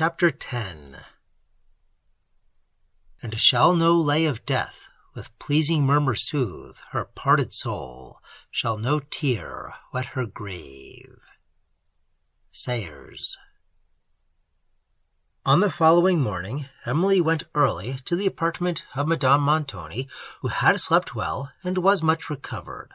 Chapter 10. And shall no lay of death with pleasing murmur soothe her parted soul, shall no tear wet her grave. Sayers. On the following morning, Emily went early to the apartment of Madame Montoni, who had slept well and was much recovered.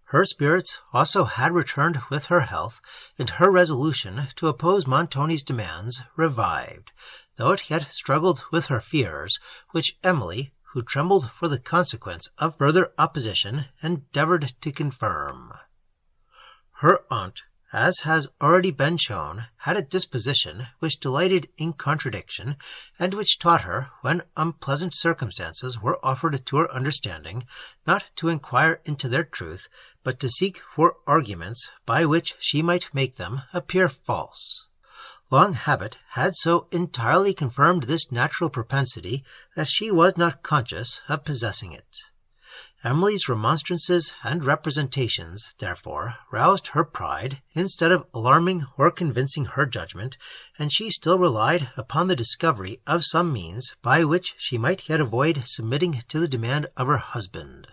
Her spirits also had returned with her health, and her resolution to oppose Montoni's demands revived, though it yet struggled with her fears, which Emily, who trembled for the consequence of further opposition, endeavoured to confirm. Her aunt, as has already been shown, had a disposition which delighted in contradiction, and which taught her, when unpleasant circumstances were offered to her understanding, not to inquire into their truth, but to seek for arguments by which she might make them appear false. Long habit had so entirely confirmed this natural propensity that she was not conscious of possessing it. Emily's remonstrances and representations, therefore, roused her pride, instead of alarming or convincing her judgment, and she still relied upon the discovery of some means by which she might yet avoid submitting to the demand of her husband.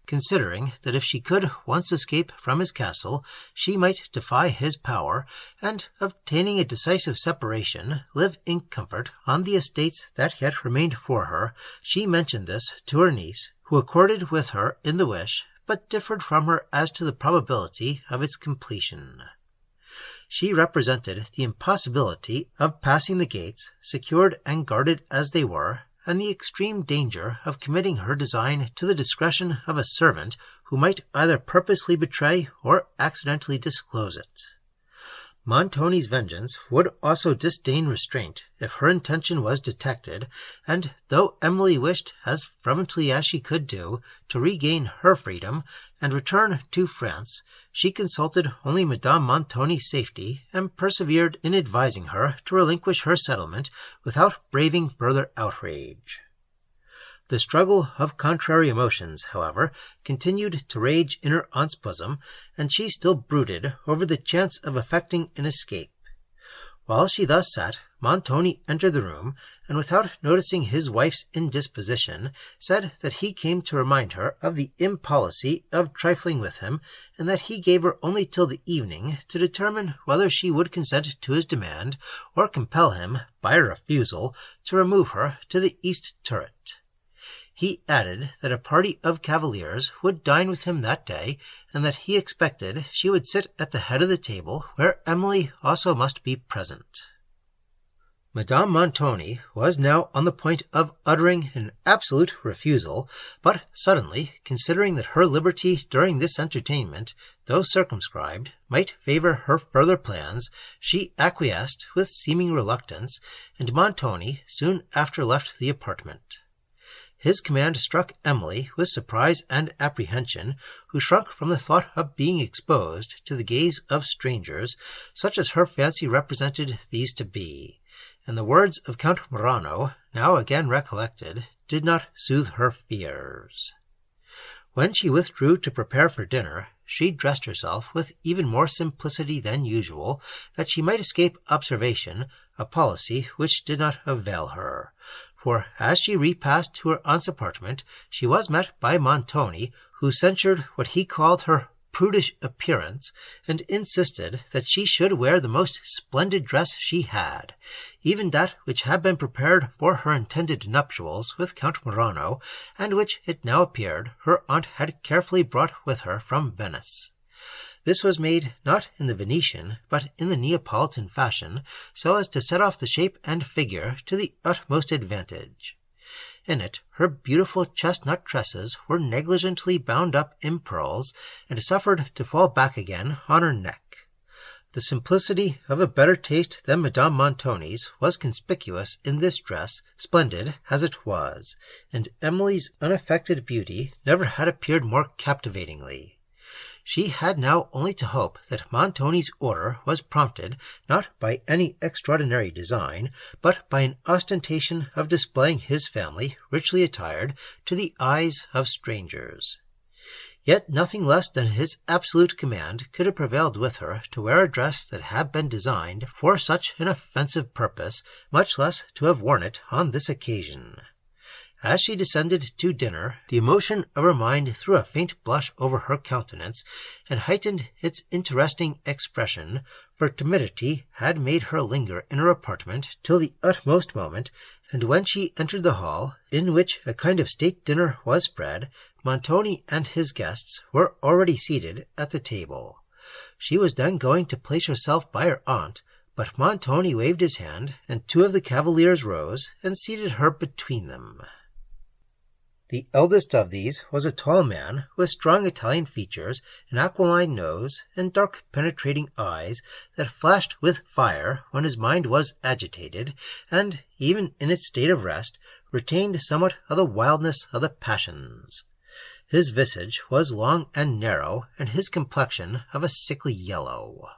Considering that if she could once escape from his castle, she might defy his power, and, obtaining a decisive separation, live in comfort on the estates that yet remained for her, she mentioned this to her niece, who accorded with her in the wish, but differed from her as to the probability of its completion. She represented the impossibility of passing the gates, secured and guarded as they were, and the extreme danger of committing her design to the discretion of a servant who might either purposely betray or accidentally disclose it. Montoni's vengeance would also disdain restraint if her intention was detected, and though Emily wished, as fervently as she could do, to regain her freedom and return to France, she consulted only Madame Montoni's safety, and persevered in advising her to relinquish her settlement without braving further outrage. The struggle of contrary emotions, however, continued to rage in her aunt's bosom, and she still brooded over the chance of effecting an escape. While she thus sat, Montoni entered the room, and without noticing his wife's indisposition, said that he came to remind her of the impolicy of trifling with him, and that he gave her only till the evening to determine whether she would consent to his demand, or compel him, by a refusal, to remove her to the east turret. He added that a party of cavaliers would dine with him that day, and that he expected she would sit at the head of the table, where Emily also must be present. Madame Montoni was now on the point of uttering an absolute refusal, but suddenly, considering that her liberty during this entertainment, though circumscribed, might favour her further plans, she acquiesced with seeming reluctance, and Montoni soon after left the apartment. His command struck Emily with surprise and apprehension, who shrunk from the thought of being exposed to the gaze of strangers, such as her fancy represented these to be, and the words of Count Murano, now again recollected, did not soothe her fears. When she withdrew to prepare for dinner, she dressed herself with even more simplicity than usual, that she might escape observation, a policy which did not avail her. For as she repassed to her aunt's apartment, she was met by Montoni, who censured what he called her prudish appearance, and insisted that she should wear the most splendid dress she had, even that which had been prepared for her intended nuptials with Count Murano, and which, it now appeared, her aunt had carefully brought with her from Venice. This was made not in the Venetian, but in the Neapolitan fashion, so as to set off the shape and figure to the utmost advantage. In it, her beautiful chestnut tresses were negligently bound up in pearls, and suffered to fall back again on her neck. The simplicity of a better taste than Madame Montoni's was conspicuous in this dress, splendid as it was, and Emily's unaffected beauty never had appeared more captivatingly. She had now only to hope that Montoni's order was prompted, not by any extraordinary design, but by an ostentation of displaying his family, richly attired, to the eyes of strangers. Yet nothing less than his absolute command could have prevailed with her to wear a dress that had been designed for such an offensive purpose, much less to have worn it on this occasion. As she descended to dinner, the emotion of her mind threw a faint blush over her countenance, and heightened its interesting expression, for timidity had made her linger in her apartment till the utmost moment, and when she entered the hall, in which a kind of state dinner was spread, Montoni and his guests were already seated at the table. She was then going to place herself by her aunt, but Montoni waved his hand, and 2 of the cavaliers rose and seated her between them. The eldest of these was a tall man with strong Italian features, an aquiline nose, and dark penetrating eyes that flashed with fire when his mind was agitated, and, even in its state of rest, retained somewhat of the wildness of the passions. His visage was long and narrow, and his complexion of a sickly yellow.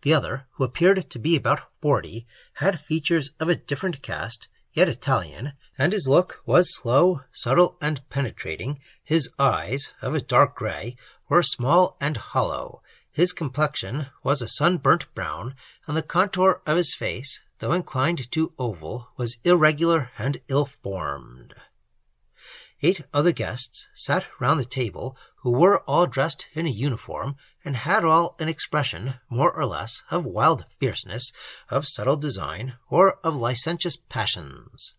The other, who appeared to be about 40, had features of a different cast, yet Italian, and his look was slow, subtle, and penetrating. His eyes, of a dark gray, were small and hollow. His complexion was a sunburnt brown, and the contour of his face, though inclined to oval, was irregular and ill-formed. 8 other guests sat round the table, who were all dressed in a uniform, and had all an expression, more or less, of wild fierceness, of subtle design, or of licentious passions.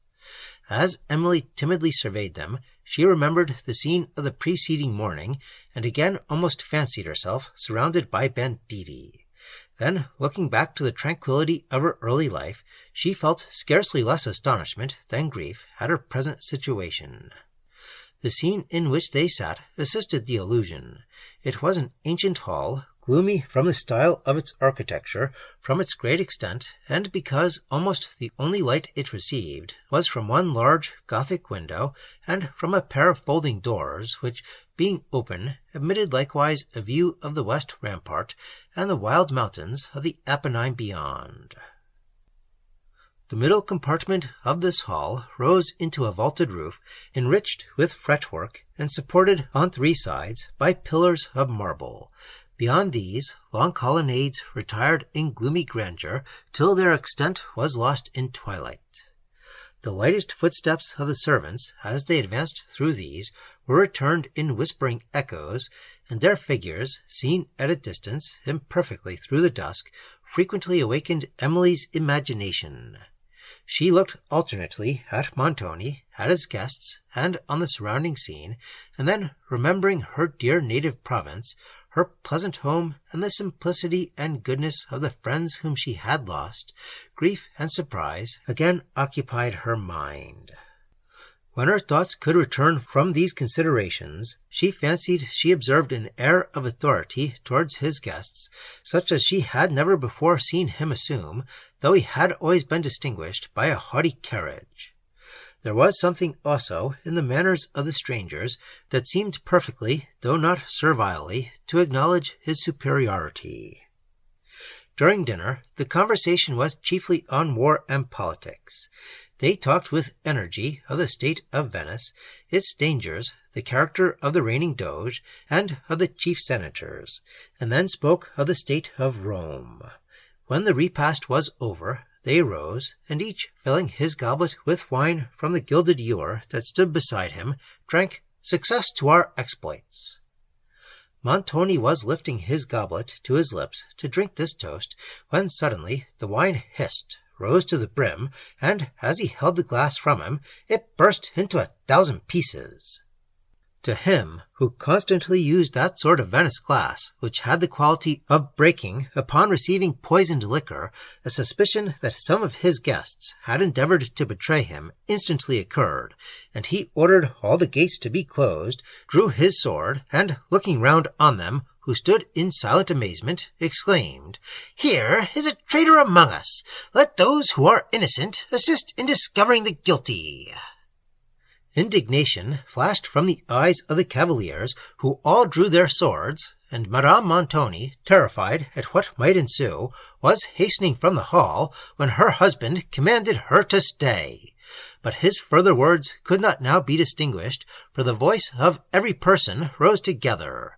As Emily timidly surveyed them, she remembered the scene of the preceding morning, and again almost fancied herself surrounded by banditti. Then, looking back to the tranquillity of her early life, she felt scarcely less astonishment than grief at her present situation. The scene in which they sat assisted the illusion. It was an ancient hall, gloomy from the style of its architecture, from its great extent, and because almost the only light it received was from one large Gothic window, and from a pair of folding doors, which, being open, admitted likewise a view of the west rampart and the wild mountains of the Apennine beyond. The middle compartment of this hall rose into a vaulted roof, enriched with fretwork, and supported on 3 sides by pillars of marble. Beyond these, long colonnades retired in gloomy grandeur, till their extent was lost in twilight. The lightest footsteps of the servants, as they advanced through these, were returned in whispering echoes, and their figures, seen at a distance, imperfectly through the dusk, frequently awakened Emily's imagination. She looked alternately at Montoni, at his guests, and on the surrounding scene, and then, remembering her dear native province, her pleasant home, and the simplicity and goodness of the friends whom she had lost, grief and surprise again occupied her mind. When her thoughts could return from these considerations, she fancied she observed an air of authority towards his guests, such as she had never before seen him assume, though he had always been distinguished by a haughty carriage. There was something also in the manners of the strangers that seemed perfectly, though not servilely, to acknowledge his superiority. During dinner, the conversation was chiefly on war and politics. They talked with energy of the state of Venice, its dangers, the character of the reigning doge, and of the chief senators, and then spoke of the state of Rome. When the repast was over, they rose, and each, filling his goblet with wine from the gilded ewer that stood beside him, drank "Success to our exploits." Montoni was lifting his goblet to his lips to drink this toast, when suddenly the wine hissed, rose to the brim, and, as he held the glass from him, it burst into 1,000 pieces. To him, who constantly used that sort of Venice glass, which had the quality of breaking upon receiving poisoned liquor, a suspicion that some of his guests had endeavored to betray him instantly occurred, and he ordered all the gates to be closed, drew his sword, and, looking round on them, who stood in silent amazement, exclaimed, "Here is a traitor among us! Let those who are innocent assist in discovering the guilty!" Indignation flashed from the eyes of the cavaliers, who all drew their swords, and Madame Montoni, terrified at what might ensue, was hastening from the hall, when her husband commanded her to stay. But his further words could not now be distinguished, for the voice of every person rose together.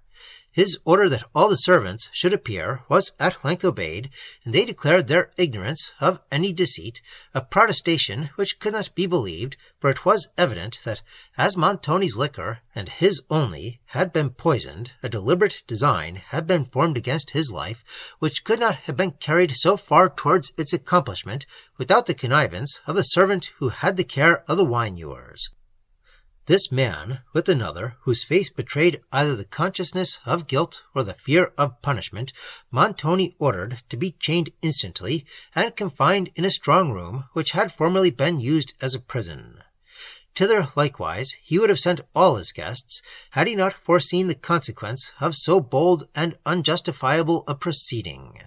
His order that all the servants should appear was at length obeyed, and they declared their ignorance of any deceit, a protestation which could not be believed, for it was evident that, as Montoni's liquor, and his only, had been poisoned, a deliberate design had been formed against his life, which could not have been carried so far towards its accomplishment without the connivance of the servant who had the care of the wine-ewers. This man, with another, whose face betrayed either the consciousness of guilt or the fear of punishment, Montoni ordered to be chained instantly, and confined in a strong room which had formerly been used as a prison. Thither, likewise, he would have sent all his guests, had he not foreseen the consequence of so bold and unjustifiable a proceeding.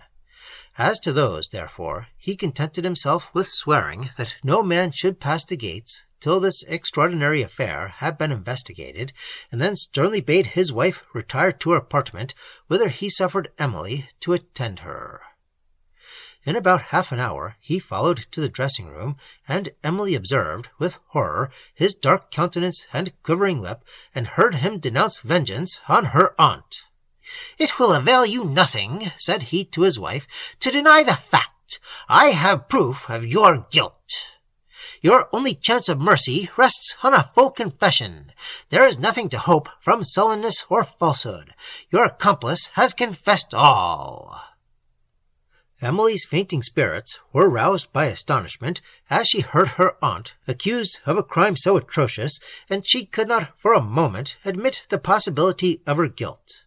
As to those, therefore, he contented himself with swearing that no man should pass the gates till this extraordinary affair had been investigated, and then sternly bade his wife retire to her apartment, whither he suffered Emily to attend her. In about half an hour he followed to the dressing-room, and Emily observed, with horror, his dark countenance and quivering lip, and heard him denounce vengeance on her aunt. "It will avail you nothing," said he to his wife, "to deny the fact. I have proof of your guilt. Your only chance of mercy rests on a full confession. There is nothing to hope from sullenness or falsehood. Your accomplice has confessed all." Emily's fainting spirits were roused by astonishment as she heard her aunt accused of a crime so atrocious, and she could not for a moment admit the possibility of her guilt.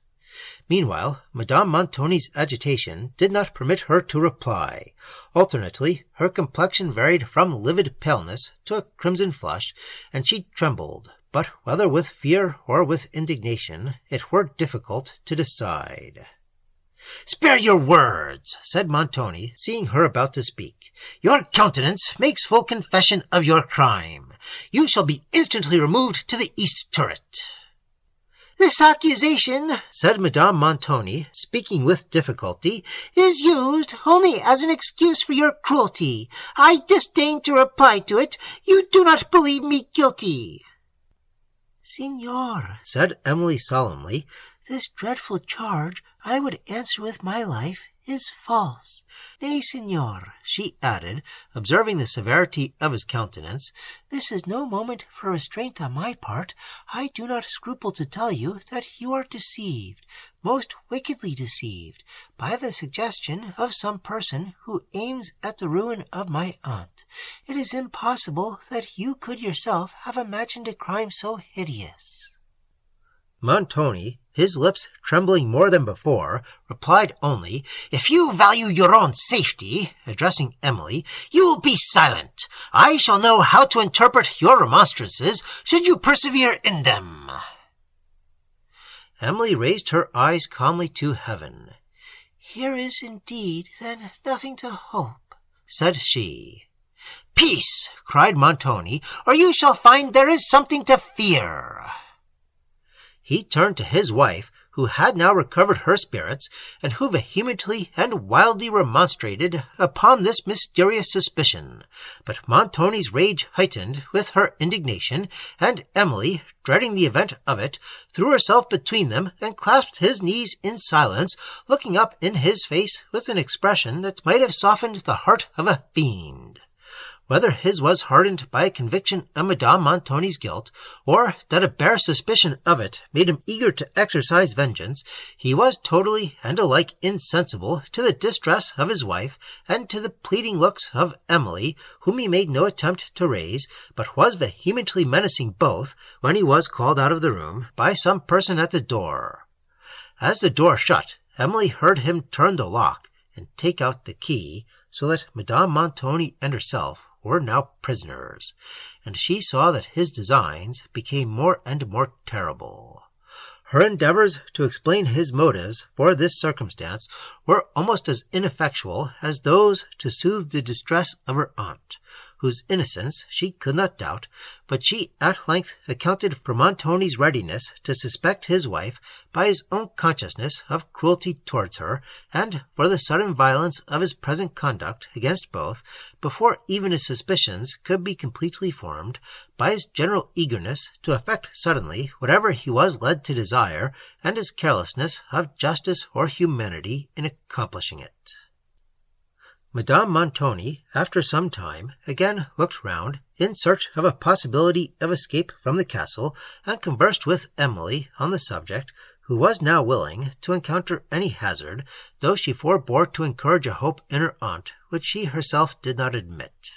Meanwhile, Madame Montoni's agitation did not permit her to reply. Alternately, her complexion varied from livid paleness to a crimson flush, and she trembled, but whether with fear or with indignation, it were difficult to decide. "Spare your words," said Montoni, seeing her about to speak. "Your countenance makes full confession of your crime. You shall be instantly removed to the east turret." "This accusation," said Madame Montoni, speaking with difficulty, "is used only as an excuse for your cruelty. I disdain to reply to it. You do not believe me guilty." "Signor," said Emily solemnly, "this dreadful charge I would answer with my life is false. Nay, signor," she added, observing the severity of his countenance, "this is no moment for restraint on my part. I do not scruple to tell you that you are deceived, most wickedly deceived, by the suggestion of some person who aims at the ruin of my aunt. It is impossible that you could yourself have imagined a crime so hideous." Montoni, his lips trembling more than before, replied only, "If you value your own safety," addressing Emily, "you will be silent. I shall know how to interpret your remonstrances, should you persevere in them." Emily raised her eyes calmly to heaven. "Here is indeed, then, nothing to hope," said she. "Peace!" cried Montoni, "or you shall find there is something to fear." He turned to his wife, who had now recovered her spirits, and who vehemently and wildly remonstrated upon this mysterious suspicion. But Montoni's rage heightened with her indignation, and Emily, dreading the event of it, threw herself between them and clasped his knees in silence, looking up in his face with an expression that might have softened the heart of a fiend. Whether his was hardened by a conviction of Madame Montoni's guilt, or that a bare suspicion of it made him eager to exercise vengeance, he was totally and alike insensible to the distress of his wife and to the pleading looks of Emily, whom he made no attempt to raise, but was vehemently menacing both, when he was called out of the room by some person at the door. As the door shut, Emily heard him turn the lock and take out the key, so that Madame Montoni and herself were now prisoners, and she saw that his designs became more and more terrible. Her endeavours to explain his motives for this circumstance were almost as ineffectual as those to soothe the distress of her aunt, whose innocence she could not doubt, but she at length accounted for Montoni's readiness to suspect his wife by his own consciousness of cruelty towards her, and for the sudden violence of his present conduct against both, before even his suspicions could be completely formed, by his general eagerness to effect suddenly whatever he was led to desire, and his carelessness of justice or humanity in accomplishing it. Madame Montoni, after some time, again looked round in search of a possibility of escape from the castle, and conversed with Emily on the subject, who was now willing to encounter any hazard, though she forbore to encourage a hope in her aunt which she herself did not admit.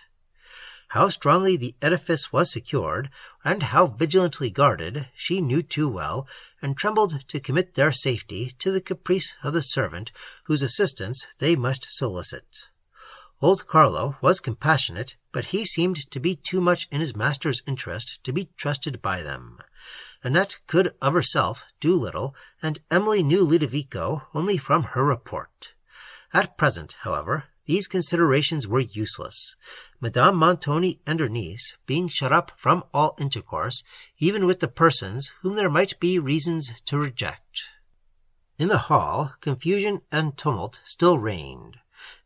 How strongly the edifice was secured, and how vigilantly guarded, she knew too well, and trembled to commit their safety to the caprice of the servant whose assistance they must solicit. Old Carlo was compassionate, but he seemed to be too much in his master's interest to be trusted by them. Annette could of herself do little, and Emily knew Ludovico only from her report. At present, however, these considerations were useless, Madame Montoni and her niece being shut up from all intercourse, even with the persons whom there might be reasons to reject. In the hall, confusion and tumult still reigned.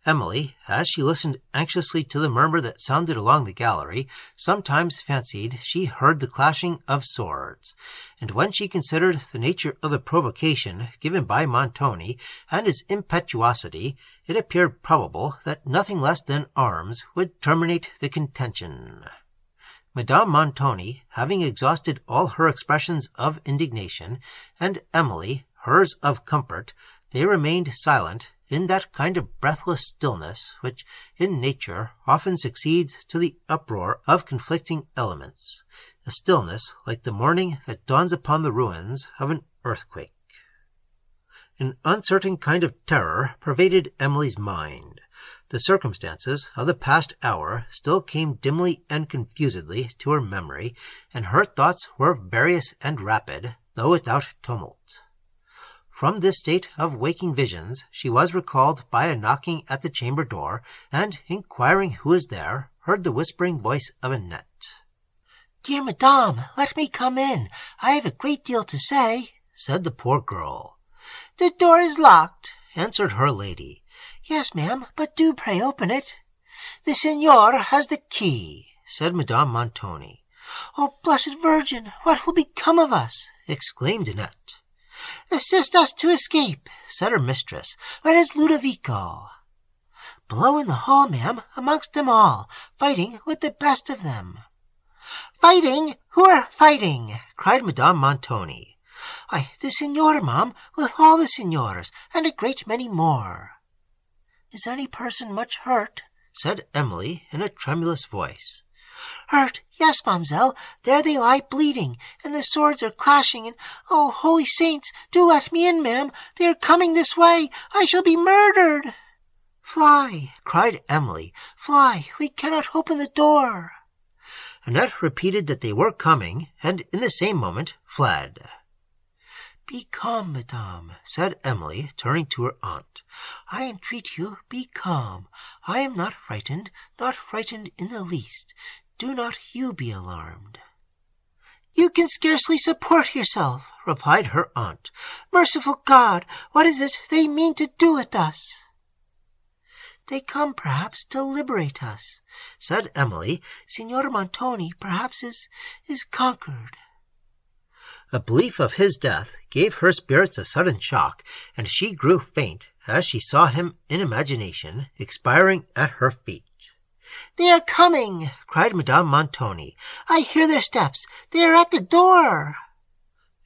Emily, as she listened anxiously to the murmur that sounded along the gallery, sometimes fancied she heard the clashing of swords, and when she considered the nature of the provocation given by Montoni and his impetuosity, it appeared probable that nothing less than arms would terminate the contention. Madame Montoni, having exhausted all her expressions of indignation, and Emily hers of comfort, they remained silent in that kind of breathless stillness which in nature often succeeds to the uproar of conflicting elements, a stillness like the morning that dawns upon the ruins of an earthquake. An uncertain kind of terror pervaded Emily's mind. The circumstances of the past hour still came dimly and confusedly to her memory, and her thoughts were various and rapid, though without tumult. From this state of waking visions she was recalled by a knocking at the chamber door, and, inquiring who was there, heard the whispering voice of Annette. "Dear Madame, let me come in. I have a great deal to say," said the poor girl. "The door is locked," answered her lady. "Yes, ma'am, but do pray open it." "The signor has the key," said Madame Montoni. "Oh, blessed Virgin, what will become of us?" exclaimed Annette. "Assist us to escape," said her mistress. "Where is Ludovico?" "Below in the hall, ma'am, amongst them all, fighting with the best of them." "Fighting? Who are fighting?" cried Madame Montoni. "Why, the signor, ma'am, with all the signors, and a great many more." "Is any person much hurt?" said Emily in a tremulous voice. "Hurt? Yes, ma'amselle. There they lie bleeding, and the swords are clashing, and, oh, holy saints, do let me in, ma'am. They are coming this way. I shall be murdered." "Fly," cried Emily. "Fly. We cannot open the door." Annette repeated that they were coming, and in the same moment fled. "Be calm, madame," said Emily, turning to her aunt. "I entreat you, be calm. I am not frightened in the least. Do not you be alarmed." "You can scarcely support yourself," replied her aunt. "Merciful God, what is it they mean to do with us?" "They come, perhaps, to liberate us," said Emily. "Signor Montoni, perhaps, is conquered." A belief of his death gave her spirits a sudden shock, and she grew faint as she saw him in imagination expiring at her feet. "They are coming!" cried Madame Montoni. "I hear their steps. They are at the door!"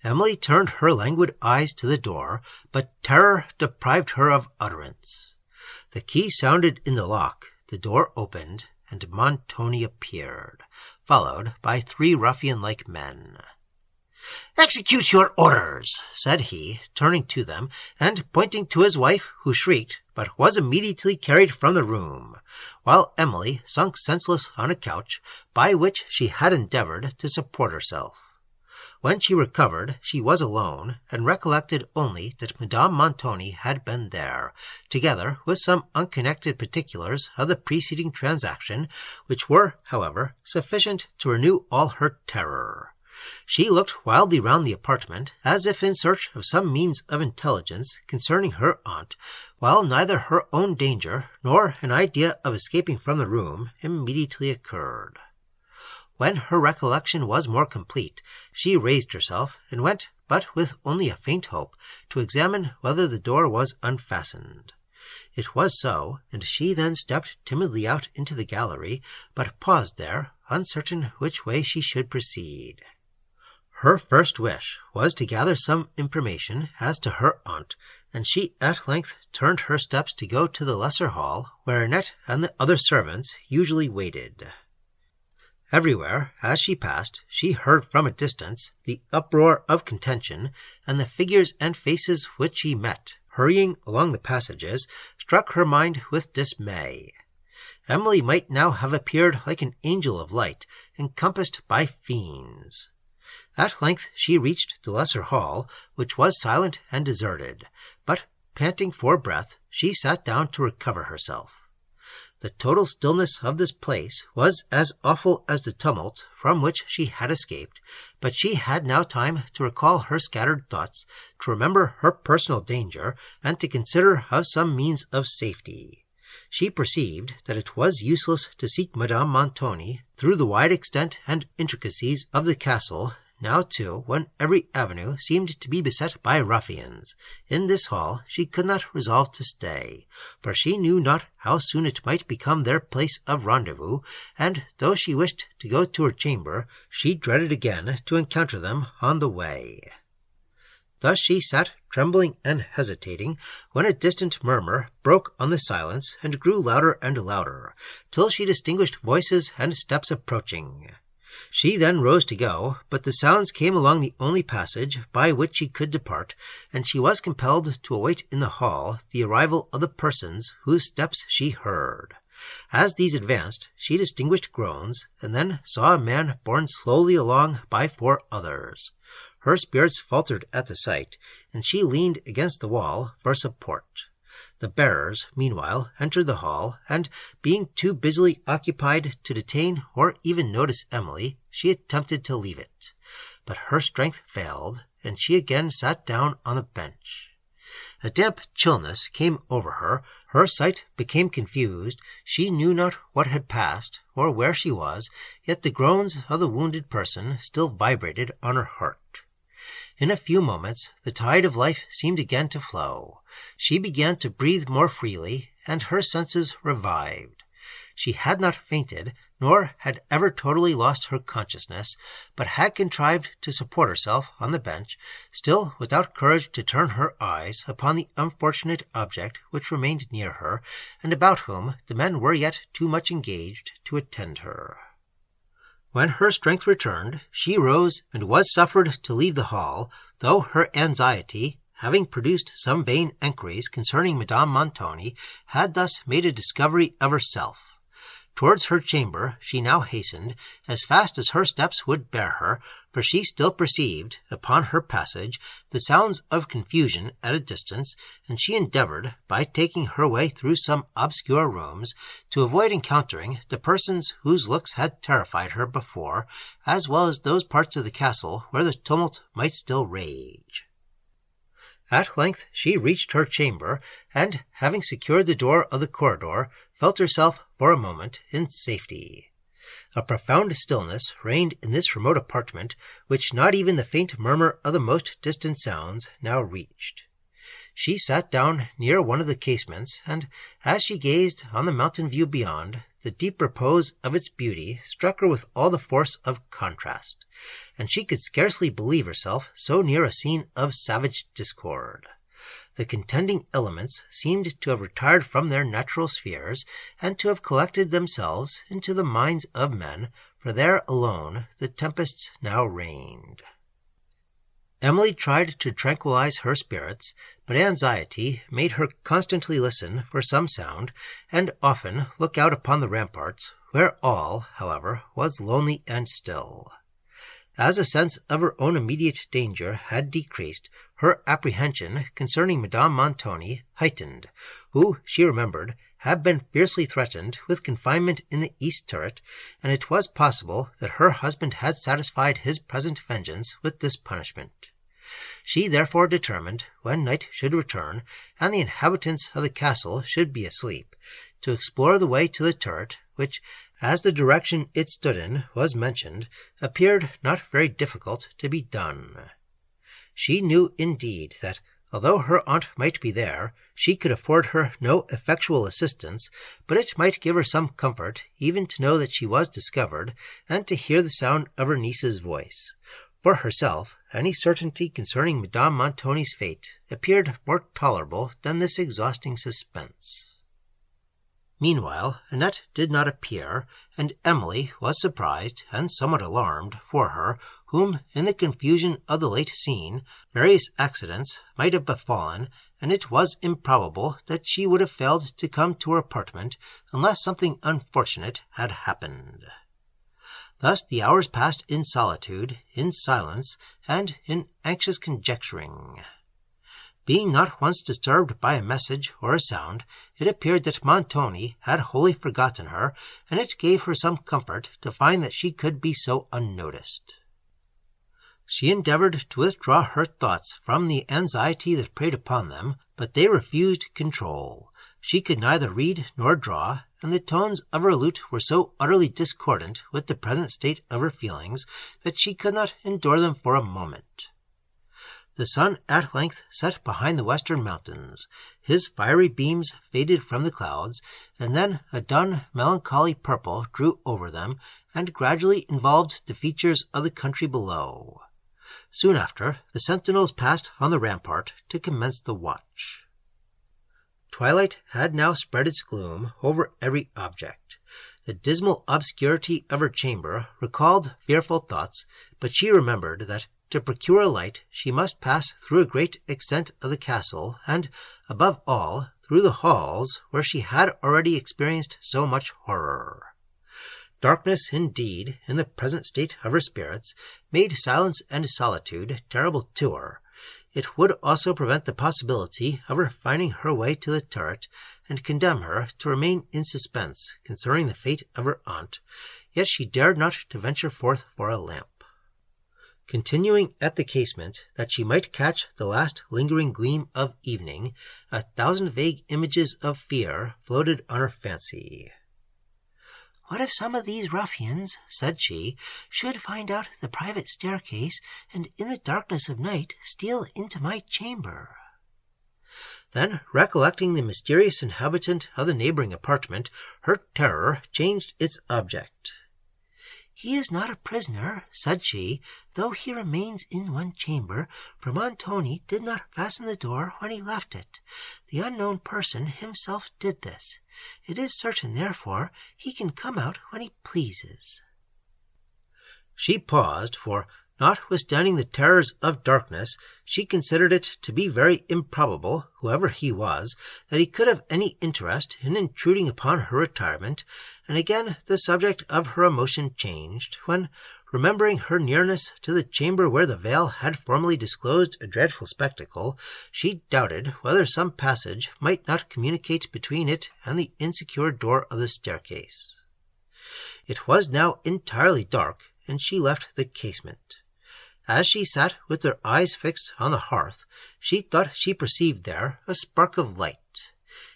Emily turned her languid eyes to the door, but terror deprived her of utterance. The key sounded in the lock, the door opened, and Montoni appeared, followed by 3 ruffian-like men. "Execute your orders," said he, turning to them, and pointing to his wife, who shrieked, but was immediately carried from the room, while Emily sunk senseless on a couch, by which she had endeavoured to support herself. When she recovered, she was alone, and recollected only that Madame Montoni had been there, together with some unconnected particulars of the preceding transaction, which were, however, sufficient to renew all her terror. She looked wildly round the apartment, as if in search of some means of intelligence concerning her aunt, while neither her own danger nor an idea of escaping from the room immediately occurred. When her recollection was more complete, she raised herself, and went, but with only a faint hope, to examine whether the door was unfastened. It was so, and she then stepped timidly out into the gallery, but paused there, uncertain which way she should proceed. Her first wish was to gather some information as to her aunt, and she at length turned her steps to go to the lesser hall, where Annette and the other servants usually waited. Everywhere, as she passed, she heard from a distance the uproar of contention, and the figures and faces which she met, hurrying along the passages, struck her mind with dismay. Emily might now have appeared like an angel of light, encompassed by fiends. At length she reached the lesser hall, which was silent and deserted, but, panting for breath, she sat down to recover herself. The total stillness of this place was as awful as the tumult from which she had escaped, but she had now time to recall her scattered thoughts, to remember her personal danger, and to consider of some means of safety. She perceived that it was useless to seek Madame Montoni through the wide extent and intricacies of the castle, now, too, when every avenue seemed to be beset by ruffians. In this hall she could not resolve to stay, for she knew not how soon it might become their place of rendezvous, and though she wished to go to her chamber, she dreaded again to encounter them on the way. Thus she sat trembling and hesitating, when a distant murmur broke on the silence and grew louder and louder, till she distinguished voices and steps approaching. She then rose to go, but the sounds came along the only passage by which she could depart, and she was compelled to await in the hall the arrival of the persons whose steps she heard. As these advanced, she distinguished groans, and then saw a man borne slowly along by 4 others. Her spirits faltered at the sight, and she leaned against the wall for support. The bearers, meanwhile, entered the hall, and, being too busily occupied to detain or even notice Emily, she attempted to leave it. But her strength failed, and she again sat down on the bench. A damp chillness came over her, her sight became confused, she knew not what had passed, or where she was, yet the groans of the wounded person still vibrated on her heart. In a few moments the tide of life seemed again to flow. She began to breathe more freely, and her senses revived. She had not fainted, nor had ever totally lost her consciousness, but had contrived to support herself on the bench, still without courage to turn her eyes upon the unfortunate object which remained near her, and about whom the men were yet too much engaged to attend her. When her strength returned, she rose and was suffered to leave the hall, though her anxiety, having produced some vain enquiries concerning Madame Montoni, had thus made a discovery of herself. Towards her chamber she now hastened, as fast as her steps would bear her, for she still perceived, upon her passage, the sounds of confusion at a distance, and she endeavoured, by taking her way through some obscure rooms, to avoid encountering the persons whose looks had terrified her before, as well as those parts of the castle where the tumult might still rage. At length she reached her chamber, and, having secured the door of the corridor, felt herself, for a moment, in safety. A profound stillness reigned in this remote apartment, which not even the faint murmur of the most distant sounds now reached. She sat down near one of the casements, and, as she gazed on the mountain view beyond, the deep repose of its beauty struck her with all the force of contrast, and she could scarcely believe herself so near a scene of savage discord. The contending elements seemed to have retired from their natural spheres, and to have collected themselves into the minds of men, for there alone the tempests now reigned. Emily tried to tranquilize her spirits, but anxiety made her constantly listen for some sound, and often look out upon the ramparts, where all, however, was lonely and still. As a sense of her own immediate danger had decreased, her apprehension concerning Madame Montoni heightened, who, she remembered, had been fiercely threatened with confinement in the east turret, and it was possible that her husband had satisfied his present vengeance with this punishment. She therefore determined, when night should return, and the inhabitants of the castle should be asleep, to explore the way to the turret, which, as the direction it stood in was mentioned, appeared not very difficult to be done. She knew, indeed, that, although her aunt might be there, she could afford her no effectual assistance, but it might give her some comfort even to know that she was discovered, and to hear the sound of her niece's voice. For herself, any certainty concerning Madame Montoni's fate appeared more tolerable than this exhausting suspense. Meanwhile, Annette did not appear, and Emily was surprised and somewhat alarmed for her, whom, in the confusion of the late scene, various accidents might have befallen, and it was improbable that she would have failed to come to her apartment unless something unfortunate had happened. Thus the hours passed in solitude, in silence, and in anxious conjecturing. Being not once disturbed by a message or a sound, it appeared that Montoni had wholly forgotten her, and it gave her some comfort to find that she could be so unnoticed. She endeavored to withdraw her thoughts from the anxiety that preyed upon them, but they refused control. She could neither read nor draw, and the tones of her lute were so utterly discordant with the present state of her feelings that she could not endure them for a moment. The sun at length set behind the western mountains. His fiery beams faded from the clouds, and then a dun, melancholy purple drew over them, and gradually involved the features of the country below. Soon after, the sentinels passed on the rampart to commence the watch. Twilight had now spread its gloom over every object. The dismal obscurity of her chamber recalled fearful thoughts, but she remembered that, to procure a light, she must pass through a great extent of the castle, and, above all, through the halls, where she had already experienced so much horror. Darkness, indeed, in the present state of her spirits, made silence and solitude terrible to her. It would also prevent the possibility of her finding her way to the turret, and condemn her to remain in suspense concerning the fate of her aunt, yet she dared not to venture forth for a lamp. Continuing at the casement, that she might catch the last lingering gleam of evening, 1,000 vague images of fear floated on her fancy. "What if some of these ruffians," said she, "should find out the private staircase, and in the darkness of night steal into my chamber?" Then, recollecting the mysterious inhabitant of the neighboring apartment, her terror changed its object. "He is not a prisoner," said she, "though he remains in one chamber, for Montoni did not fasten the door when he left it. The unknown person himself did this. It is certain, therefore, he can come out when he pleases." She paused, for, notwithstanding the terrors of darkness, she considered it to be very improbable, whoever he was, that he could have any interest in intruding upon her retirement, and again the subject of her emotion changed, when, remembering her nearness to the chamber where the veil had formerly disclosed a dreadful spectacle, she doubted whether some passage might not communicate between it and the insecure door of the staircase. It was now entirely dark, and she left the casement. As she sat with her eyes fixed on the hearth, she thought she perceived there a spark of light.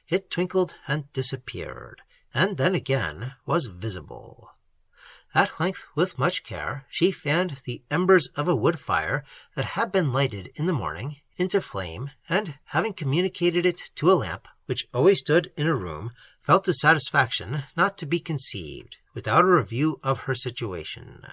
It twinkled and disappeared, and then again was visible. At length, with much care, she fanned the embers of a wood fire that had been lighted in the morning into flame, and, having communicated it to a lamp which always stood in her room, felt a satisfaction not to be conceived without a review of her situation.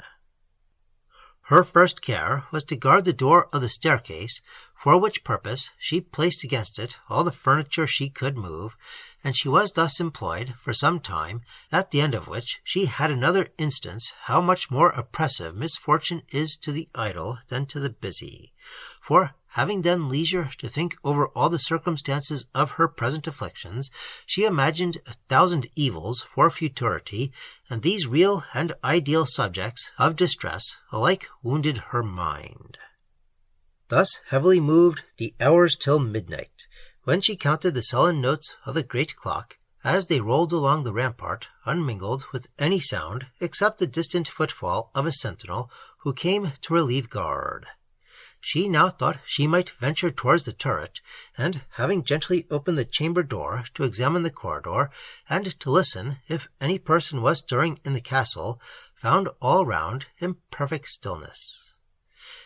Her first care was to guard the door of the staircase, for which purpose she placed against it all the furniture she could move, and she was thus employed for some time, at the end of which she had another instance how much more oppressive misfortune is to the idle than to the busy. For, having then leisure to think over all the circumstances of her present afflictions, she imagined 1,000 evils for futurity, and these real and ideal subjects of distress alike wounded her mind. Thus heavily moved the hours till midnight, when she counted the sullen notes of the great clock, as they rolled along the rampart, unmingled with any sound except the distant footfall of a sentinel who came to relieve guard. She now thought she might venture towards the turret, and, having gently opened the chamber door to examine the corridor, and to listen if any person was stirring in the castle, found all round in perfect stillness.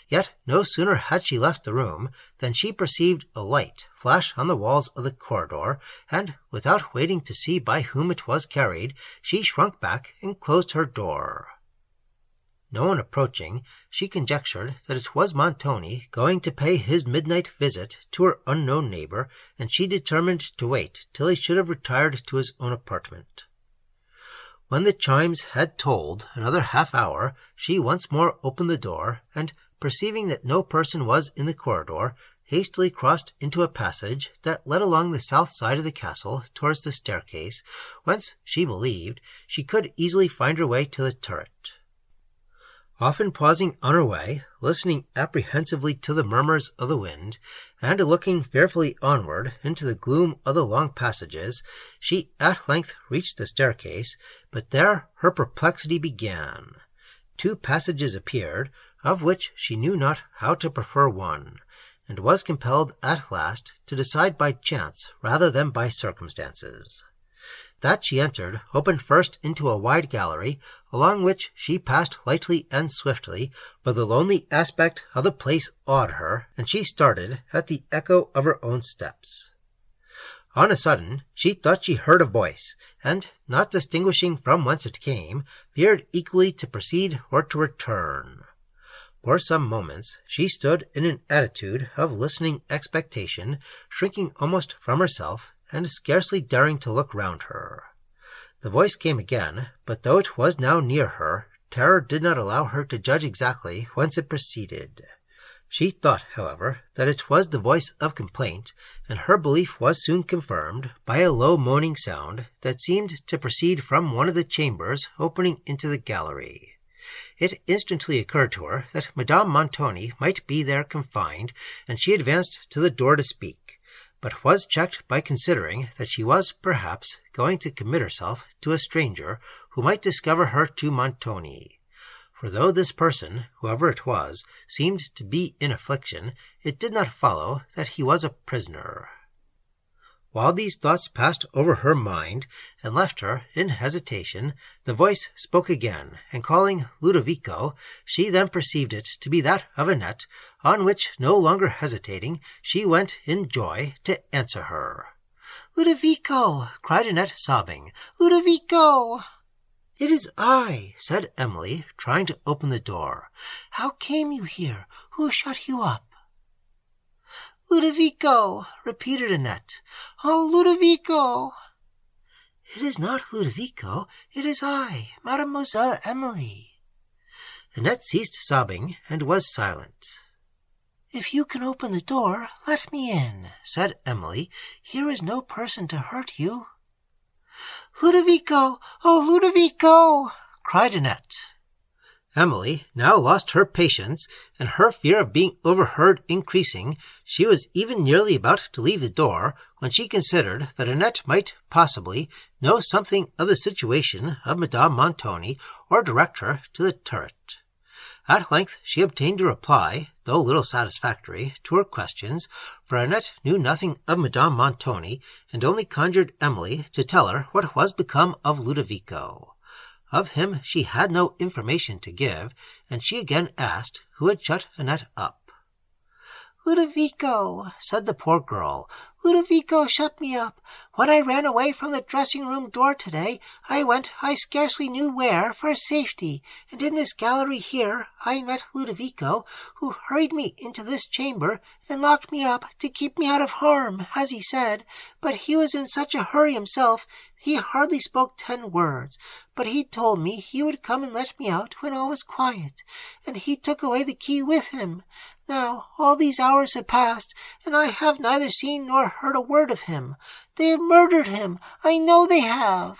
Yet no sooner had she left the room than she perceived a light flash on the walls of the corridor, and, without waiting to see by whom it was carried, she shrunk back and closed her door. No one approaching, she conjectured that it was Montoni going to pay his midnight visit to her unknown neighbour, and she determined to wait till he should have retired to his own apartment. When the chimes had tolled another half-hour, she once more opened the door, and, perceiving that no person was in the corridor, hastily crossed into a passage that led along the south side of the castle towards the staircase, whence, she believed, she could easily find her way to the turret. Often pausing on her way, listening apprehensively to the murmurs of the wind, and looking fearfully onward into the gloom of the long passages, she at length reached the staircase, but there her perplexity began. 2 passages appeared, of which she knew not how to prefer one, and was compelled at last to decide by chance rather than by circumstances. That she entered opened first into a wide gallery, along which she passed lightly and swiftly, but the lonely aspect of the place awed her, and she started at the echo of her own steps. On a sudden she thought she heard a voice, and, not distinguishing from whence it came, feared equally to proceed or to return. For some moments she stood in an attitude of listening expectation, shrinking almost from herself, and scarcely daring to look round her. The voice came again, but though it was now near her, terror did not allow her to judge exactly whence it proceeded. She thought, however, that it was the voice of complaint, and her belief was soon confirmed by a low moaning sound that seemed to proceed from one of the chambers opening into the gallery. It instantly occurred to her that Madame Montoni might be there confined, and she advanced to the door to speak, but was checked by considering that she was, perhaps, going to commit herself to a stranger who might discover her to Montoni. For though this person, whoever it was, seemed to be in affliction, it did not follow that he was a prisoner. While these thoughts passed over her mind, and left her in hesitation, the voice spoke again, and calling Ludovico, she then perceived it to be that of Annette, on which, no longer hesitating, she went in joy to answer her. "Ludovico!" cried Annette, sobbing. "Ludovico!" "It is I," said Emily, trying to open the door. "How came you here? Who shut you up?" "Ludovico!" repeated Annette. "Oh, Ludovico!" "It is not Ludovico, it is I, Mademoiselle Emily." Annette ceased sobbing, and was silent. "If you can open the door, let me in," said Emily. "Here is no person to hurt you." "Ludovico! Oh, Ludovico!" cried Annette. Emily now lost her patience, and her fear of being overheard increasing, she was even nearly about to leave the door, when she considered that Annette might, possibly, know something of the situation of Madame Montoni, or direct her to the turret. At length she obtained a reply, though little satisfactory, to her questions, for Annette knew nothing of Madame Montoni, and only conjured Emily to tell her what was become of Ludovico. Of him she had no information to give, and she again asked who had shut Annette up. "Ludovico," said the poor girl. Ludovico shut me up. When I ran away from the dressing-room door today, I went I scarcely knew where for safety, and in this gallery here I met Ludovico, who hurried me into this chamber and locked me up to keep me out of harm, as he said. But he was in such a hurry himself, he hardly spoke 10 words. But he told me he would come and let me out when all was quiet, and he took away the key with him. Now all these hours have passed, and I have neither seen nor heard a word of him. They have murdered him. I know they have."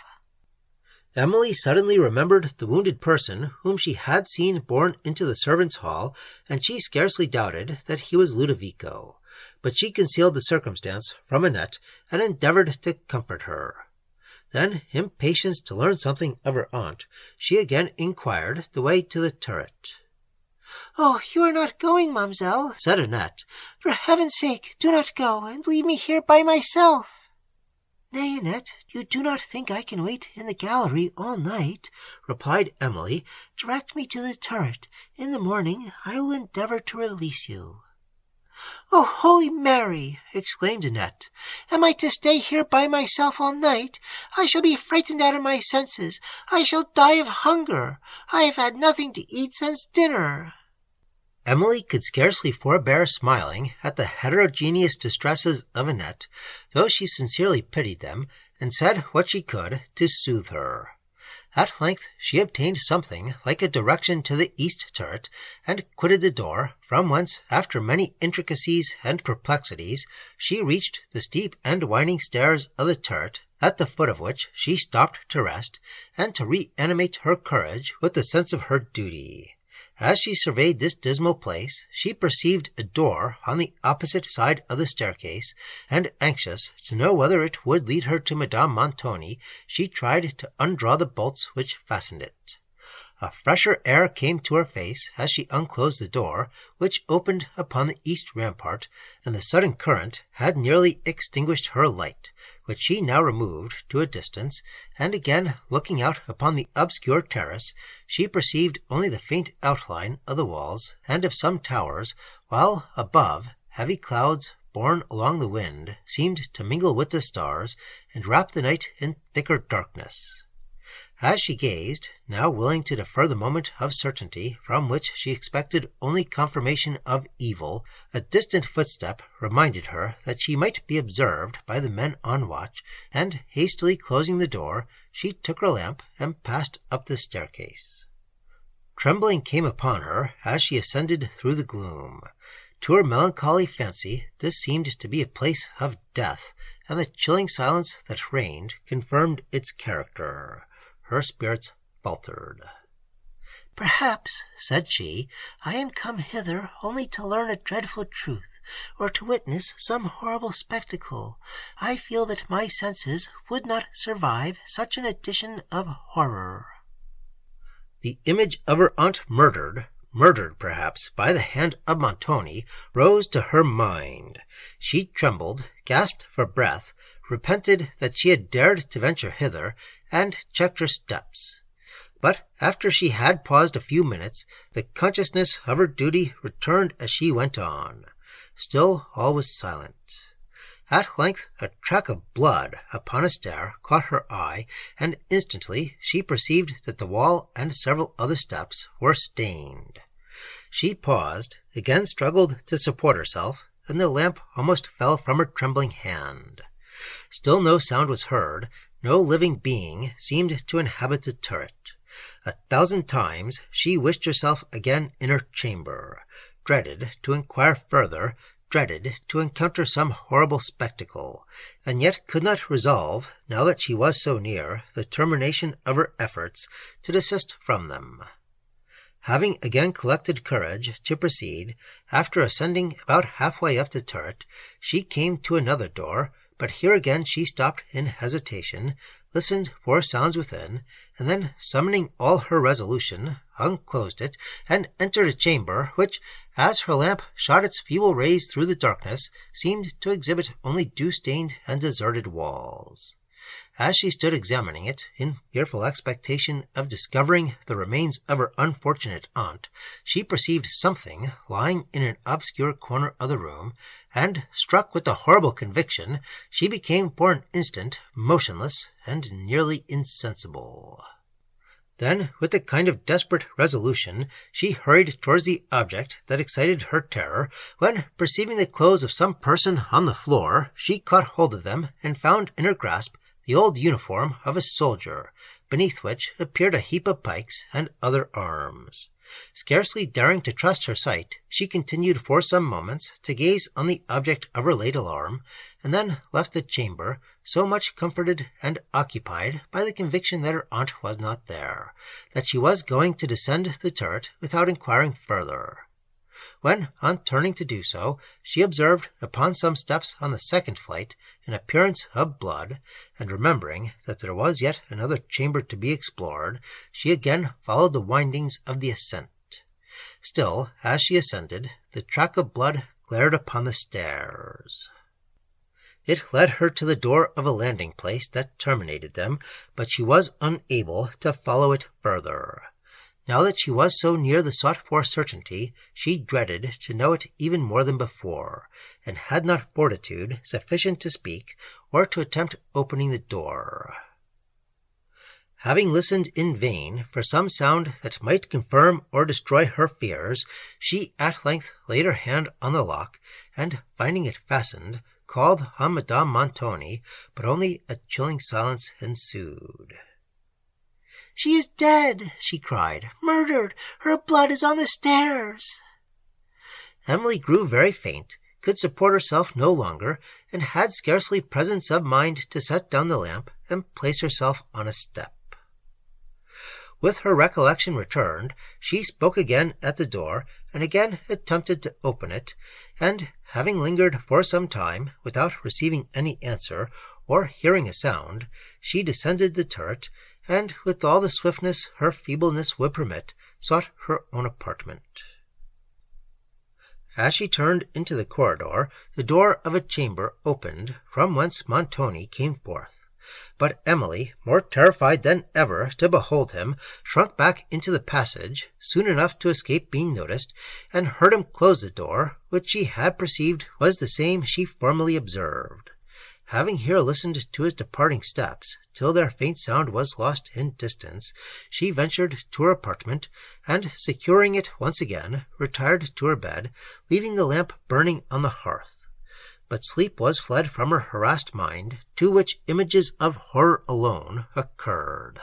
Emily suddenly remembered the wounded person whom she had seen borne into the servants' hall, and she scarcely doubted that he was Ludovico. But she concealed the circumstance from Annette, and endeavoured to comfort her. Then, impatient to learn something of her aunt, she again inquired the way to the turret. "Oh, you are not going, mademoiselle," said Annette. "For heaven's sake, do not go, and leave me here by myself." "Nay, Annette, you do not think I can wait in the gallery all night," replied Emily. "Direct me to the turret. In the morning I will endeavour to release you." "Oh, Holy Mary!" exclaimed Annette. "Am I to stay here by myself all night? I shall be frightened out of my senses. I shall die of hunger. I have had nothing to eat since dinner." Emily could scarcely forbear smiling at the heterogeneous distresses of Annette, though she sincerely pitied them, and said what she could to soothe her. At length she obtained something like a direction to the east turret, and quitted the door, from whence, after many intricacies and perplexities, she reached the steep and winding stairs of the turret, at the foot of which she stopped to rest, and to reanimate her courage with the sense of her duty. As she surveyed this dismal place, she perceived a door on the opposite side of the staircase, and, anxious to know whether it would lead her to Madame Montoni, she tried to undraw the bolts which fastened it. A fresher air came to her face as she unclosed the door, which opened upon the east rampart, and the sudden current had nearly extinguished her light, which she now removed to a distance, and again looking out upon the obscure terrace, she perceived only the faint outline of the walls and of some towers, while above heavy clouds borne along the wind seemed to mingle with the stars and wrap the night in thicker darkness. As she gazed, now willing to defer the moment of certainty from which she expected only confirmation of evil, a distant footstep reminded her that she might be observed by the men on watch, and, hastily closing the door, she took her lamp and passed up the staircase. Trembling came upon her as she ascended through the gloom. To her melancholy fancy this seemed to be a place of death, and the chilling silence that reigned confirmed its character. Her spirits faltered. "Perhaps," said she, "I am come hither only to learn a dreadful truth, or to witness some horrible spectacle. I feel that my senses would not survive such an addition of horror." The image of her aunt murdered perhaps by the hand of Montoni, rose to her mind. She trembled, gasped for breath, repented that she had dared to venture hither, and checked her steps. But after she had paused a few minutes, the consciousness of her duty returned as she went on. Still all was silent. At length a track of blood upon a stair caught her eye, and instantly she perceived that the wall and several other steps were stained. She paused, again struggled to support herself, and the lamp almost fell from her trembling hand. Still no sound was heard, no living being seemed to inhabit the turret. 1,000 times she wished herself again in her chamber, dreaded to inquire further, dreaded to encounter some horrible spectacle, and yet could not resolve, now that she was so near the termination of her efforts, to desist from them. Having again collected courage to proceed, after ascending about halfway up the turret, she came to another door, but here again she stopped in hesitation, listened for sounds within, and then, summoning all her resolution, unclosed it, and entered a chamber which, as her lamp shot its feeble rays through the darkness, seemed to exhibit only dew-stained and deserted walls. as she stood examining it, in fearful expectation of discovering the remains of her unfortunate aunt, she perceived something lying in an obscure corner of the room, and, struck with the horrible conviction, she became for an instant motionless and nearly insensible. Then, with a kind of desperate resolution, she hurried towards the object that excited her terror, when, perceiving the clothes of some person on the floor, she caught hold of them, and found in her grasp the old uniform of a soldier, beneath which appeared a heap of pikes and other arms. Scarcely daring to trust her sight, she continued for some moments to gaze on the object of her late alarm, and then left the chamber, so much comforted and occupied by the conviction that her aunt was not there, that she was going to descend the turret without inquiring further. When, on turning to do so, she observed upon some steps on the second flight an appearance of blood, and remembering that there was yet another chamber to be explored, she again followed the windings of the ascent. Still, as she ascended, the track of blood glared upon the stairs. It led her to the door of a landing-place that terminated them, but she was unable to follow it further. Now that she was so near the sought-for certainty, she dreaded to know it even more than before, and had not fortitude sufficient to speak, or to attempt opening the door. Having listened in vain for some sound that might confirm or destroy her fears, she at length laid her hand on the lock, and, finding it fastened, called on Madame Montoni, but only a chilling silence ensued. "She is dead," she cried, "murdered! Her blood is on the stairs!" Emily grew very faint, could support herself no longer, and had scarcely presence of mind to set down the lamp and place herself on a step. With her recollection returned, she spoke again at the door, and again attempted to open it, and, having lingered for some time without receiving any answer or hearing a sound, she descended the turret, and, with all the swiftness her feebleness would permit, sought her own apartment. As she turned into the corridor, the door of a chamber opened, from whence Montoni came forth. But Emily, more terrified than ever to behold him, shrunk back into the passage, soon enough to escape being noticed, and heard him close the door, which she had perceived was the same she formerly observed. Having here listened to his departing steps, till their faint sound was lost in distance, she ventured to her apartment, and, securing it once again, retired to her bed, leaving the lamp burning on the hearth. But sleep was fled from her harassed mind, to which images of horror alone occurred.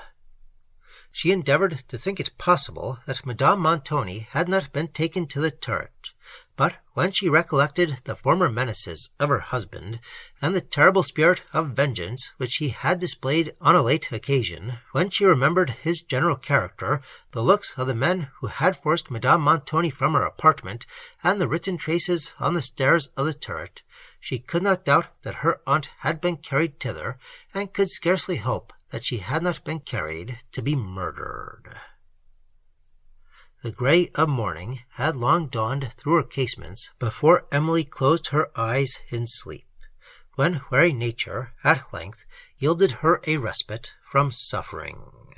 She endeavored to think it possible that Madame Montoni had not been taken to the turret, but when she recollected the former menaces of her husband, and the terrible spirit of vengeance which he had displayed on a late occasion, when she remembered his general character, the looks of the men who had forced Madame Montoni from her apartment, and the written traces on the stairs of the turret, she could not doubt that her aunt had been carried thither, and could scarcely hope that she had not been carried to be murdered. The grey of morning had long dawned through her casements before Emily closed her eyes in sleep, when weary nature at length yielded her a respite from suffering.